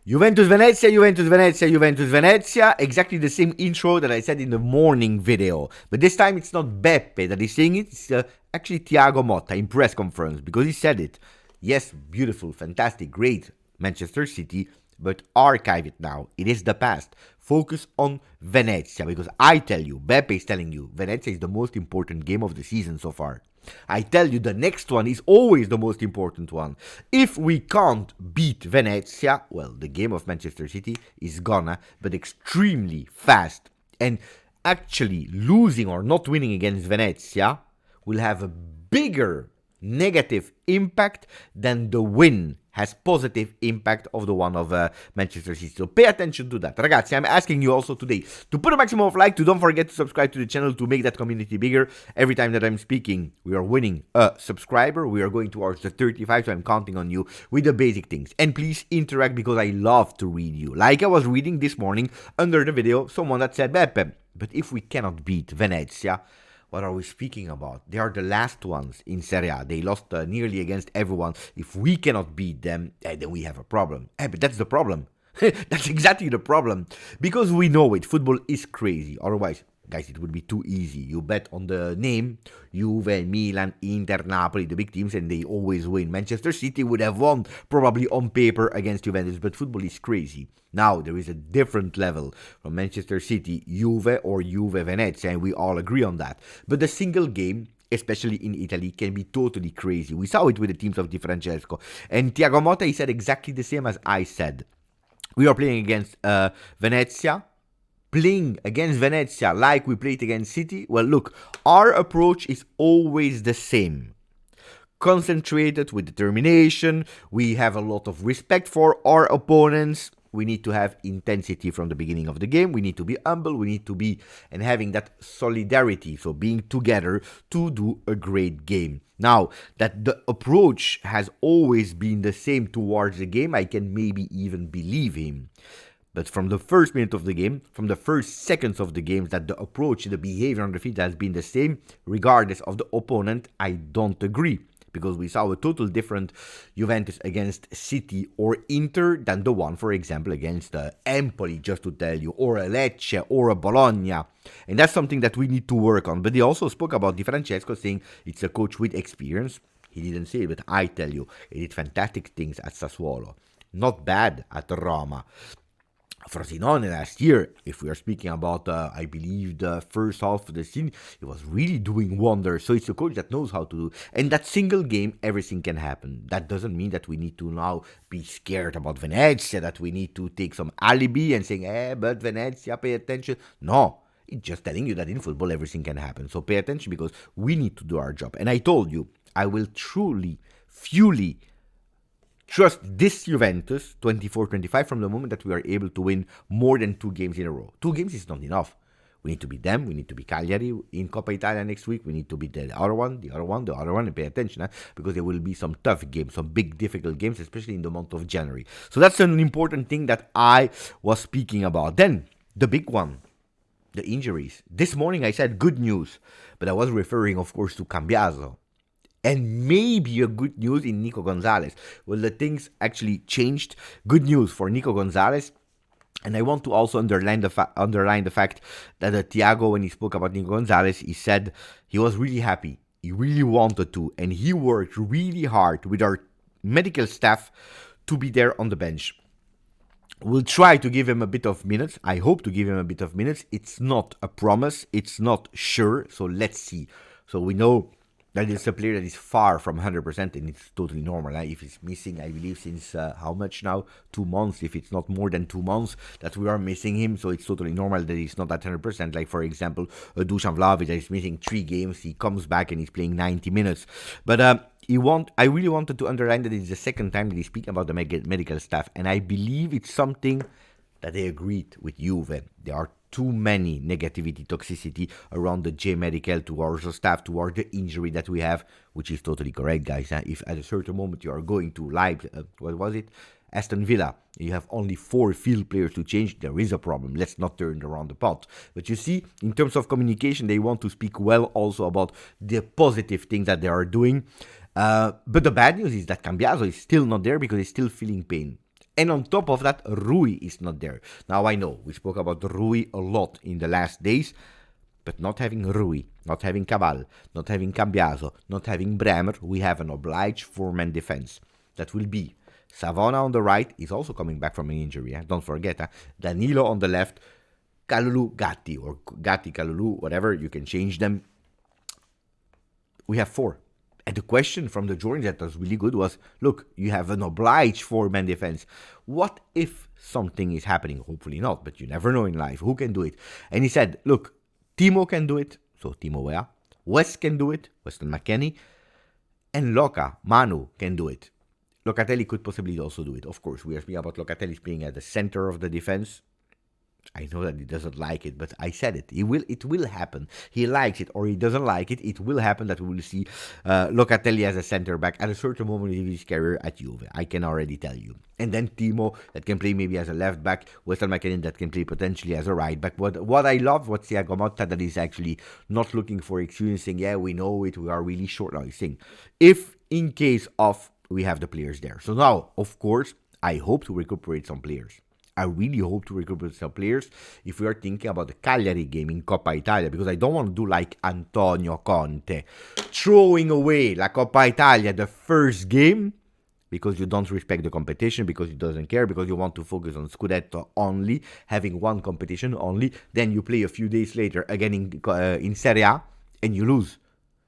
Juventus Venezia, Juventus Venezia, Juventus Venezia. Exactly the same intro that I said in the morning video. But this time it's not Beppe that is saying it, it's actually Thiago Motta in press conference because he said it. Yes, beautiful, fantastic, great Manchester City, but archive it now. It is the past. Focus on Venezia because I tell you, Beppe is telling you, Venezia is the most important game of the season so far. I tell you, the next one is always the most important one. If we can't beat Venezia, well, the game of Manchester City is gonna, but extremely fast. And actually, losing or not winning against Venezia will have a bigger negative impact than the win has positive impact of the one of Manchester City. So pay attention to that. Ragazzi, I'm asking you also today to put a maximum of like, to don't forget to subscribe to the channel to make that community bigger. Every time that I'm speaking, we are winning a subscriber. We are going towards the 35, so I'm counting on you with the basic things. And please interact because I love to read you. Like I was reading this morning under the video, someone that said, Beppe, but if we cannot beat Venezia, what are we speaking about? They are the last ones in Serie A. They lost nearly against everyone. If we cannot beat them, then we have a problem. But that's the problem. That's exactly the problem. Because we know it. Football is crazy. Otherwise, guys, it would be too easy. You bet on the name, Juve, Milan, Inter, Napoli, the big teams, and they always win. Manchester City would have won probably on paper against Juventus, but football is crazy. Now, there is a different level from Manchester City, Juve, or Juve Venezia, and we all agree on that. But the single game, especially in Italy, can be totally crazy. We saw it with the teams of Di Francesco. And Thiago Motta, he said exactly the same as I said. We are playing against Venezia. Playing against Venezia like we played against City. Well, look, our approach is always the same. Concentrated with determination. We have a lot of respect for our opponents. We need to have intensity from the beginning of the game. We need to be humble. We need to be and having that solidarity. So being together to do a great game. Now, that the approach has always been the same towards the game, I can maybe even believe him. But from the first minute of the game, from the first seconds of the game, that the approach, the behavior on the field has been the same, regardless of the opponent, I don't agree. Because we saw a total different Juventus against City or Inter than the one, for example, against Empoli, just to tell you, or a Lecce, or a Bologna. And that's something that we need to work on. But he also spoke about Di Francesco, saying it's a coach with experience. He didn't say it, but I tell you, he did fantastic things at Sassuolo. Not bad at Roma. Frosinone last year, if we are speaking about, I believe, the first half of the season, he was really doing wonders. So it's a coach that knows how to do. And that single game, everything can happen. That doesn't mean that we need to now be scared about Venezia, that we need to take some alibi and saying, but Venezia, pay attention. No, it's just telling you that in football, everything can happen. So pay attention because we need to do our job. And I told you, I will truly, fully trust this Juventus 24-25 from the moment that we are able to win more than 2 games in a row. 2 games is not enough. We need to beat them. We need to beat Cagliari in Coppa Italia next week. We need to beat the other one, and pay attention because there will be some tough games, some big difficult games, especially in the month of January. So that's an important thing that I was speaking about. Then, the big one, the injuries. This morning I said good news, but I was referring, of course, to Cambiaso. And maybe a good news in Nico Gonzalez. Well, the things actually changed. Good news for Nico Gonzalez. And I want to also underline the fact that Thiago, when he spoke about Nico Gonzalez, he said he was really happy. He really wanted to. And he worked really hard with our medical staff to be there on the bench. We'll try to give him a bit of minutes. I hope to give him a bit of minutes. It's not a promise. It's not sure. So let's see. So we know that is a player that is far from 100%, and it's totally normal. If he's missing, I believe, since how much now? 2 months, if it's not more than 2 months, that we are missing him. So it's totally normal that he's not at 100%. Like, for example, Dusan Vlahovic that is missing 3 games. He comes back and he's playing 90 minutes. But I really wanted to underline that it's the second time that he's speaking about the medical staff. And I believe it's something that they agreed with Juve. There are too many negativity, toxicity around the J medical towards the staff, towards the injury that we have, which is totally correct, guys. If at a certain moment you are going to Aston Villa, you have only 4 field players to change, there is a problem. Let's not turn around the pot. But you see, in terms of communication, they want to speak well also about the positive things that they are doing. But the bad news is that Cambiaso is still not there because he's still feeling pain. And on top of that, Rui is not there. Now I know, we spoke about Rui a lot in the last days, but not having Rui, not having Cabal, not having Cambiaso, not having Bremer, we have an obliged four-man defense. That will be Savona on the right, is also coming back from an injury, don't forget. Danilo on the left, Kalulu, Gatti, or Gatti, Kalulu, whatever, you can change them. We have four. And the question from the Jordans that was really good was, look, you have an obliged four-man defense. What if something is happening? Hopefully not, but you never know in life. Who can do it? And he said, look, Timo can do it, so Timo Weah. West can do it, Weston McKennie. And Loca, Manu, can do it. Locatelli could possibly also do it. Of course, we are speaking about Locatelli being at the center of the defense. I know that he doesn't like it, but I said it. It will happen. He likes it or he doesn't like it. It will happen that we will see Locatelli as a center back at a certain moment of his career at Juve. I can already tell you. And then Timo that can play maybe as a left back. Weston McKennie that can play potentially as a right back. What I love, what Thiago Motta that is actually not looking for excuses, saying, yeah, we know it, we are really short. No, he's saying, if in case of we have the players there. So now, of course, I hope to recuperate some players. I really hope to recuperate some players if we are thinking about the Cagliari game in Coppa Italia, because I don't want to do like Antonio Conte, throwing away la Coppa Italia the first game because you don't respect the competition, because you doesn't care, because you want to focus on Scudetto only, having one competition only, then you play a few days later again in Serie A and you lose.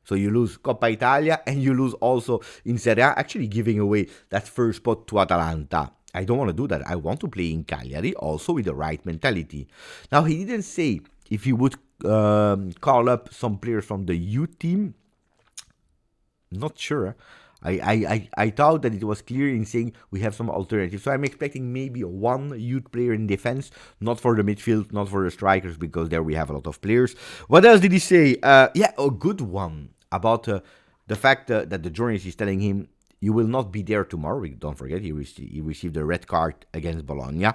So you lose Coppa Italia and you lose also in Serie A, actually giving away that first spot to Atalanta. I don't want to do that. I want to play in Cagliari also with the right mentality. Now, he didn't say if he would call up some players from the youth team. Not sure. I thought that it was clear in saying we have some alternatives. So I'm expecting maybe one youth player in defense, not for the midfield, not for the strikers, because there we have a lot of players. What else did he say? Yeah, a good one about the fact that the journalist is telling him, you will not be there tomorrow. Don't forget, he received a red card against Bologna.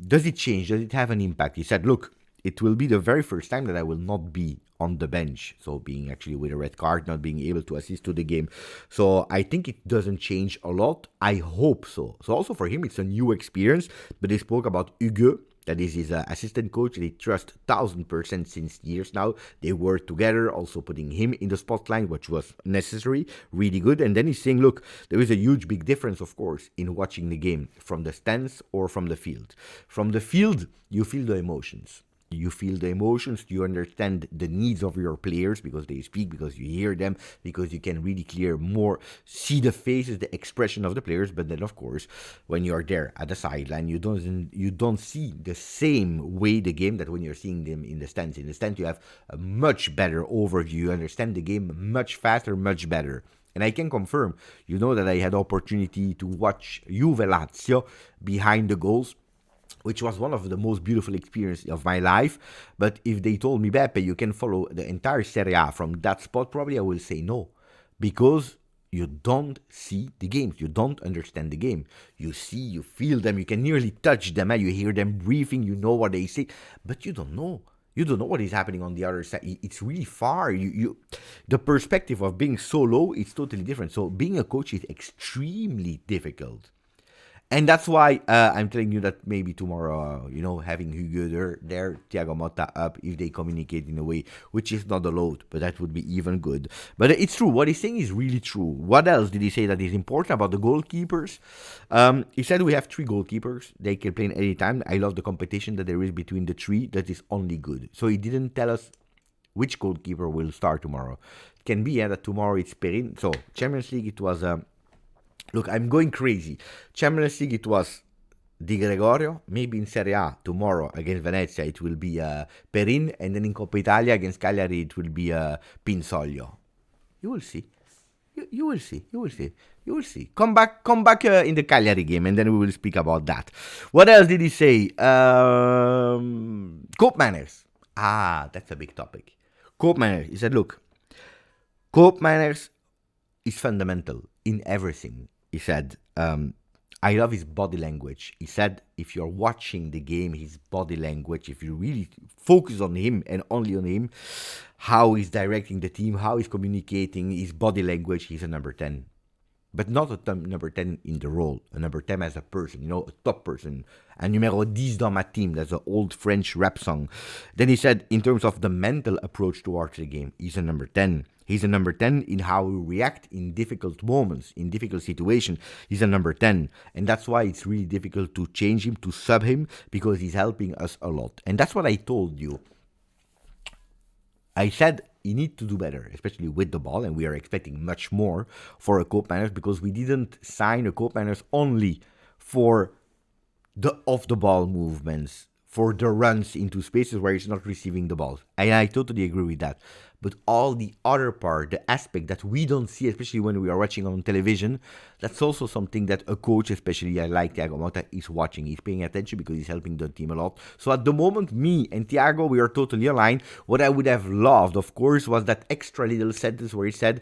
Does it change? Does it have an impact? He said, look, it will be the very first time that I will not be on the bench. So being actually with a red card, not being able to assist to the game. So I think it doesn't change a lot. I hope so. So also for him, it's a new experience. But they spoke about Hugo. That is his assistant coach. They trust 1000% since years now. They work together, also putting him in the spotlight, which was necessary, really good. And then he's saying, look, there is a huge, big difference, of course, in watching the game from the stands or from the field. From the field, you feel the emotions. You feel the emotions, you understand the needs of your players because they speak, because you hear them, because you can really see the faces, the expression of the players. But then, of course, when you're there at the sideline, you don't see the same way the game that when you're seeing them in the stands. In the stands, you have a much better overview. You understand the game much faster, much better. And I can confirm, that I had opportunity to watch Juve Lazio behind the goals, which was one of the most beautiful experiences of my life. But if they told me, Beppe, you can follow the entire Serie A from that spot, probably I will say no. Because you don't see the games. You don't understand the game. You see, you feel them. You can nearly touch them. You hear them breathing. You know what they say. But you don't know. You don't know what is happening on the other side. It's really far. The perspective of being so low is totally different. So being a coach is extremely difficult. And that's why I'm telling you that maybe tomorrow, having Hugo there, Thiago Motta up, if they communicate in a way which is not allowed, but that would be even good. But it's true. What he's saying is really true. What else did he say that is important about the goalkeepers? He said we have 3 goalkeepers. They can play any time. I love the competition that there is between the 3. That is only good. So he didn't tell us which goalkeeper will start tomorrow. It can be that tomorrow it's Perin. So Champions League, it was... Look, I'm going crazy. Champions League, it was Di Gregorio. Maybe in Serie A, tomorrow against Venezia, it will be Perin. And then in Coppa Italia against Cagliari, it will be Pinsoglio. You will see. You will see. You will see. You will see. Come back in the Cagliari game, and then we will speak about that. What else did he say? Koopmeiners. That's a big topic. Koopmeiners. He said, look, Koopmeiners is fundamental in everything. He said, I love his body language. He said, if you're watching the game, his body language, if you really focus on him and only on him, how he's directing the team, how he's communicating, his body language, he's a number 10. but not a number 10 in the role, a number 10 as a person, a top person. Un numéro 10 dans ma team, that's an old French rap song. Then he said, in terms of the mental approach towards the game, he's a number 10. He's a number 10 in how we react in difficult moments, in difficult situations. He's a number 10. And that's why it's really difficult to change him, to sub him, because he's helping us a lot. And that's what I told you. I said he needs to do better, especially with the ball, and we are expecting much more for a Koopmeiners because we didn't sign a Koopmeiners only for the off-the-ball movements, for the runs into spaces where he's not receiving the ball. And I totally agree with that. But all the other part, the aspect that we don't see, especially when we are watching on television, that's also something that a coach, especially I like Thiago Motta, is watching. He's paying attention because he's helping the team a lot. So at the moment, me and Thiago, we are totally aligned. What I would have loved, of course, was that extra little sentence where he said,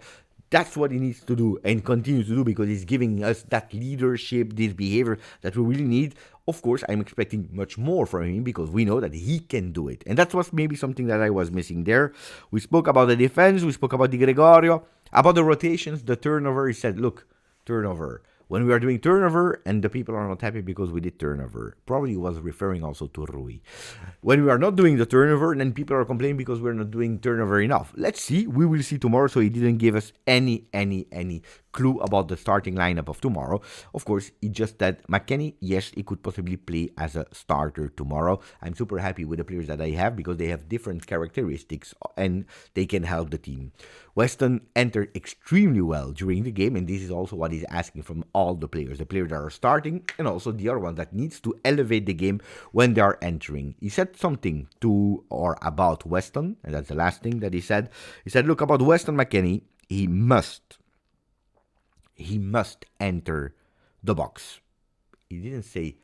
that's what he needs to do and continue to do because he's giving us that leadership, this behavior that we really need. Of course, I'm expecting much more from him because we know that he can do it. And that was maybe something that I was missing there. We spoke about the defense. We spoke about Di Gregorio, about the rotations, the turnover. He said, look, turnover. When we are doing turnover and the people are not happy because we did turnover, probably was referring also to Rui. When we are not doing the turnover, then people are complaining because we're not doing turnover enough. Let's see. We will see tomorrow. So he didn't give us any clue about the starting lineup of tomorrow. Of course, he just said McKennie, yes, he could possibly play as a starter tomorrow. I'm super happy with the players that I have because they have different characteristics and they can help the team. Weston entered extremely well during the game, and this is also what he's asking from all the players that are starting and also the other one that needs to elevate the game when they are entering. He said something to or about Weston, and that's the last thing that he said. He said, look, about Weston McKennie, he must enter the box. He didn't say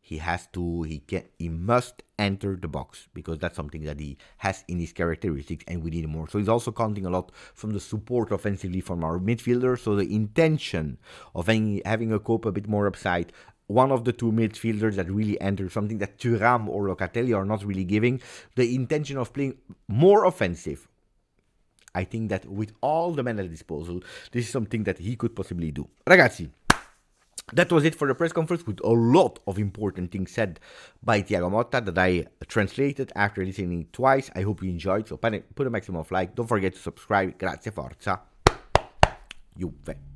he has to, he must enter the box because that's something that he has in his characteristics and we need more. So he's also counting a lot from the support offensively from our midfielders. So the intention of having a Cope a bit more upside, one of the two midfielders that really enter, something that Thuram or Locatelli are not really giving, the intention of playing more offensive. I think that with all the men at disposal, this is something that he could possibly do. Ragazzi, that was it for the press conference with a lot of important things said by Thiago Motta that I translated after listening twice. I hope you enjoyed. So put a maximum of like. Don't forget to subscribe. Grazie, forza. Juve.